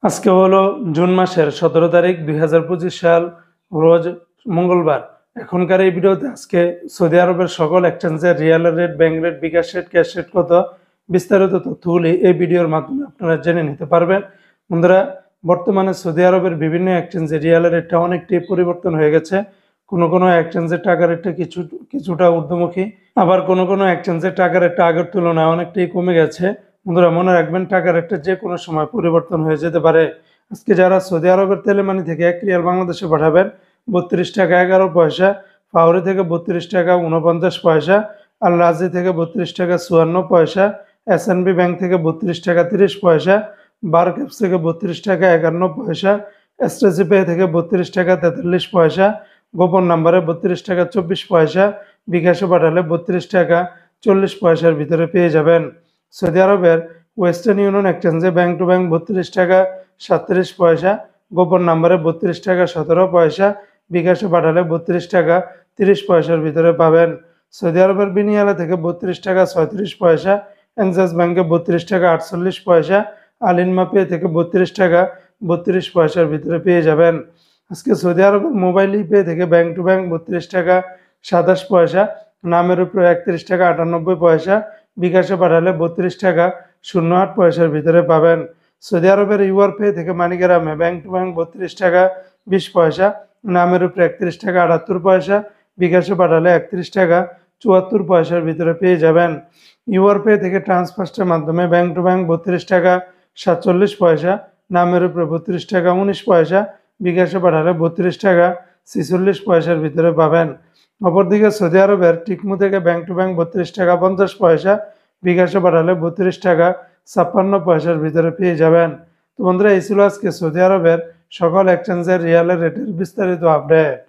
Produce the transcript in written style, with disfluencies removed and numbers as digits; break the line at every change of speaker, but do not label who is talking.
আজকে হলো জুন মাসের ১৭ তারিখ ২০২৫ সাল, রোজ মঙ্গলবার। এখনকার এই ভিডিওতে আজকে সৌদি আরবের সকল এক্সচেঞ্জের রিয়াল রেট, ব্যাংক রেট, বিকাশ রেট, ক্যাশ রেট কত, বিস্তারিত তথ্যগুলি এই ভিডিওর মাধ্যমে আপনারা জেনে নিতে পারবেন। বন্ধুরা, বর্তমানে সৌদি আরবের বিভিন্ন এক্সচেঞ্জে রিয়াল রেটটা অনেকটাই পরিবর্তন হয়ে গেছে। কোনো এক্সচেঞ্জের টাকা রেটটা কিছুটা ঊর্ধ্বমুখী, আবার কোনো এক্সচেঞ্জের টাকা রেটটা আগের তুলনায় অনেকটাই কমে গেছে। বন্ধুরা, মনে রাখবেন টাকা রেটটা যে কোনো সময় পরিবর্তন হয়ে যেতে পারে। আজকে যারা সৌদি আরবের তেলেমানি থেকে 1 রিয়াল বাংলাদেশে পাঠাবেন 32 টাকা 11 পয়সা, ফাউরি থেকে 32 টাকা 49 পয়সা, আল রাজি থেকে 32 টাকা 54 পয়সা, এসএনবি ব্যাংক থেকে 32 টাকা 30 পয়সা, বারক্যাপস থেকে 32 টাকা 51 পয়সা, এসটিসি পে থেকে 32 টাকা 43 পয়সা, গোপন নাম্বারে 32 টাকা 24 পয়সা, বিকাশে পাঠালে 32 টাকা 40 পয়সার ভিতরে পেয়ে যাবেন। সৌদি আরবের ওয়েস্টার্ন ইউনিয়ন এক্সচেঞ্জে ব্যাংক টু ব্যাংক 32 টাকা 37 পয়সা, গোপন নাম্বারে 32 টাকা 17 পয়সা, বিকাশে পাঠালে 32 টাকা 30 পয়সার ভিতরে পাবেন। সৌদি আরবের বিনিয়ালা থেকে 32 টাকা 36 পয়সা, এনজাস ব্যাংকে 32 টাকা 48 পয়সা, আলিনমা পে থেকে 32 টাকা 32 পয়সার ভিতরে পেয়ে যাবেন। আজকে সৌদি আরবের মোবাইল পে থেকে ব্যাংক টু ব্যাংক 32 টাকা 27 পয়সা, নামের উপরে 31 টাকা 98 পয়সা, বিকাশে পাঠালে 32 টাকা 08 পয়সার ভিতরে পাবেন। সৌদি আরবের ইউআর পে থেকে মানিগ্রামে ব্যাংক টু ব্যাংক 32 টাকা 20 পয়সা, নামের উপরে 31 টাকা 78 পয়সা, বিকাশে পাঠালে 31 টাকা 74 পয়সার ভিতরে পেয়ে যাবেন। ইউআর পে থেকে ট্রান্সফার্সের মাধ্যমে ব্যাংক টু ব্যাংক 32 টাকা 47 পয়সা, নামের উপরে 32 টাকা 19 পয়সা, বিকাশে পাঠালে 32 টাকা 46 পয়সার ভিতরে পাবেন। অপরদিকে সৌদি আরবের টিকমু থেকে ব্যাংক টু ব্যাংক 32 টাকা 50 পয়সা, বিকাশে পাঠালে 32 টাকা 56 পয়সার ভিতরে পেয়ে যাবেন। তো বন্ধুরা, এই ছিল আজকে সৌদি আরবের সকল এক্সচেঞ্জের রিয়ালের রেটের বিস্তারিত আপডেট।